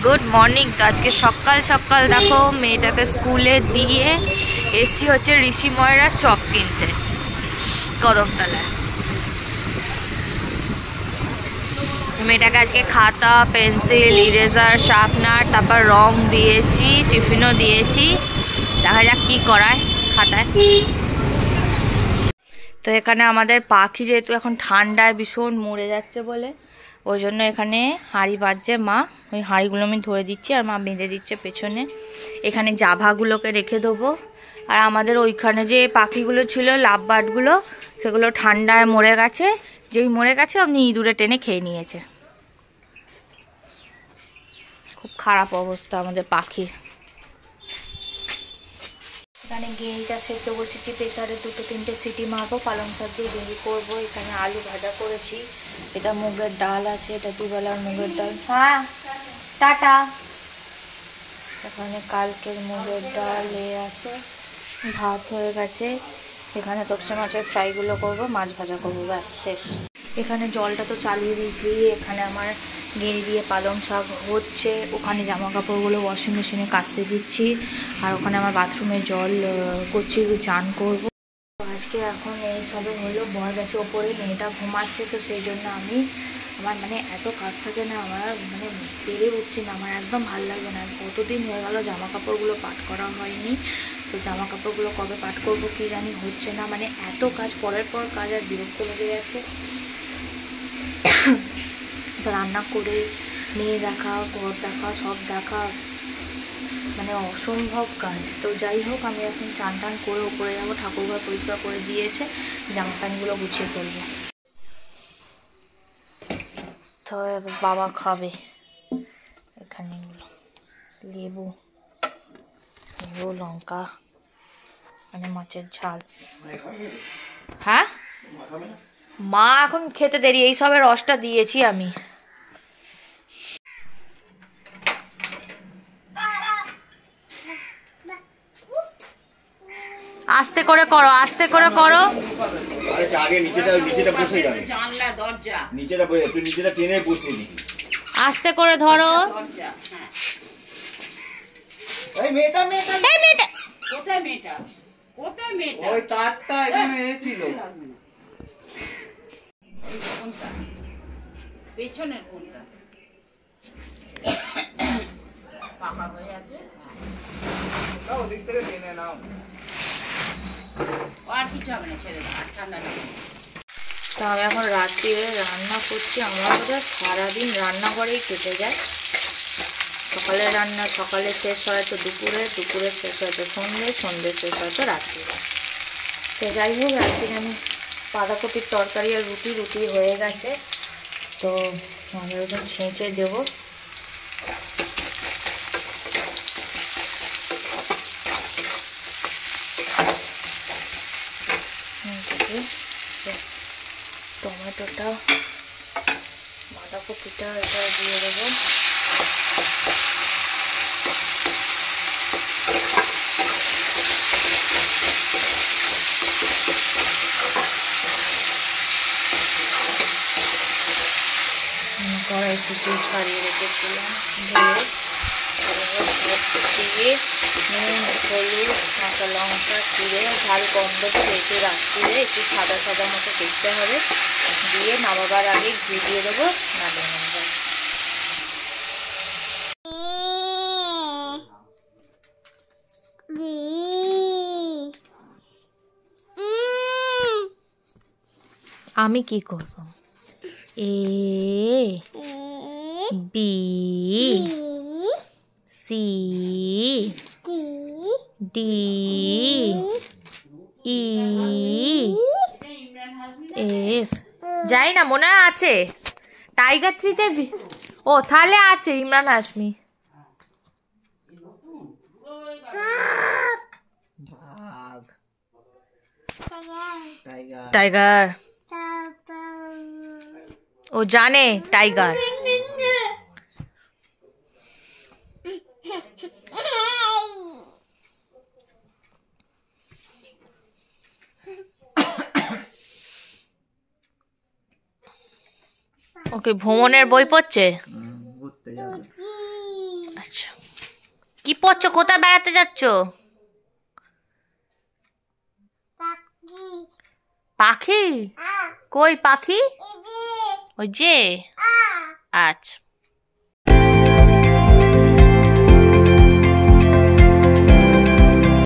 Good morning. তো আজকে সকাল সকাল দেখো মেয়েটাকে স্কুলে দিয়ে এসছি হচ্ছে ঋষি ময়রা চক কিনতে কদমতলায়। মেয়েটাকে আজকে খাতা, পেন্সিল, ইরেজার, শার্পনার, তারপর রং দিয়েছি, টিফিনও দিয়েছি। দেখা যাক কি করায় খাতায়। তো এখানে আমাদের পাখি যেহেতু এখন ঠান্ডায় ভীষণ মরে যাচ্ছে বলে ওই জন্য এখানে হাঁড়ি বাজছে মা, ওই হাঁড়িগুলো আমি ধরে দিচ্ছি আর মা বেঁধে দিচ্ছে পেছনে। এখানে জাভাগুলোকে রেখে দেবো। আর আমাদের ওইখানে যে পাখিগুলো ছিল লাভ বার্ডগুলো সেগুলো ঠান্ডায় মরে গেছে। যেই মরে গেছে অমনি ইঁদুরে টেনে খেয়ে নিয়েছে। খুব খারাপ অবস্থা আমাদের পাখির। এখানে গেঁড়িটা সেদ্ধ বসেছি প্রেসারে, 2-3টে সিটি মারবো, পালং শাক দিয়ে গেঁড়ি করবো। এখানে আলু ভাজা করেছি, এটা মুগের ডাল আছে, এটা দুবেলার মুগের ডাল। হ্যাঁ টাটা। এখানে কালকের মুগের ডাল আছে, ভাত হয়ে গেছে। এখানে তপসে মাছের ফ্রাইগুলো করবো, মাছ ভাজা করবো, ব্যাস শেষ। এখানে জলটা তো চালিয়ে দিয়েছি। এখানে আমার গেঁড়ি দিয়ে পালং শাক হচ্ছে। ওখানে জামা কাপড়গুলো ওয়াশিং মেশিনে কাচতে দিচ্ছি। আর ওখানে আমার বাথরুমে জল করছি, চান করবো আজকে। এখন এই সবে হলো, বর গেছে ওপরে, মেয়েটা ঘুমাচ্ছে। তো সেই জন্য আমার মানে এত কাজ থাকে না, আমার মানে পেরে উঠছি না, আমার একদম ভালো লাগবে না। কতদিন হয়ে গেল জামা কাপড়গুলো পাট করা হয়নি। তো জামা কাপড়গুলো কবে পাট করবো কি জানি, হচ্ছে না। মানে এত কাজ, পরের পর কাজ, আর বিরক্ত লেগে যাচ্ছে। রান্না করে মেয়ে দেখা, ঘর দেখা, সব দেখা, মানে অসম্ভব কাজ। তো যাই হোক, আমি এখন টান টান করে উপরে যাবো, ঠাকুরঘর পরিষ্কার করে দিয়ে এসে জামা প্যান্টগুলো গুছিয়ে ফেলবো। তো এবার বাবা খাবে। এখানে লেবু, লঙ্কা, মানে মাছের ঝাল। হ্যাঁ মা এখন খেতে দেরি, এই সবের রসটা দিয়েছি আমি। আস্তে করে করো, আস্তে করে করো। আস্তে করে ধরো। পেছনের কোনটা পাকা হয়ে আছে, ওদিক থেকে টেনে নাও, আর কিছু হবে না, ছেড়ে দাও, আর ঠান্ডা নেই। তো আমি এখন রাত্রিরে রান্না করছি। আমার বোধহয় সারাদিন রান্নাঘরেই কেটে যায়। সকালে রান্না সকালে শেষ হয় তো দুপুরে, দুপুরে শেষ হয় তো সন্ধ্যে, সন্ধ্যে শেষ হয় তো রাত্রিরে। তো যাই হোক, রাত্রিরে আমি বাঁধাকপির তরকারি আর রুটি হয়ে গেছে। তো আমি ওরকম ছেঁচে দেবো। টমেটোটা, বাঁধাকপিটা এটা দিয়ে দেবো। কড়াই থেকে ছাড়িয়ে রেখেছিলাম, দিয়ে নুন, হলুদ, কাঁচা লঙ্কা চিড়ে, ঝাল কম দেবো যেহেতু রাত্রিরে একটু সাদা সাদা মতো দেখতে হবে, দিয়ে নামাবার আগে ঘি দিয়ে দেবো, নামিয়ে নেব। আমি কি করব? A B C D E F, যাই না, মনে আছে টাইগার 3-তে। ও তাহলে আছে ইমরান হাশমি। টাইগার, ও জানে টাইগার। ওকে ভ্রমণের বই পড়ছে। আচ্ছা, কি পড়ছো? কোথায় বেড়াতে যাচ্ছ? পাখি? কই পাখি? ওই যে, আচ্ছা।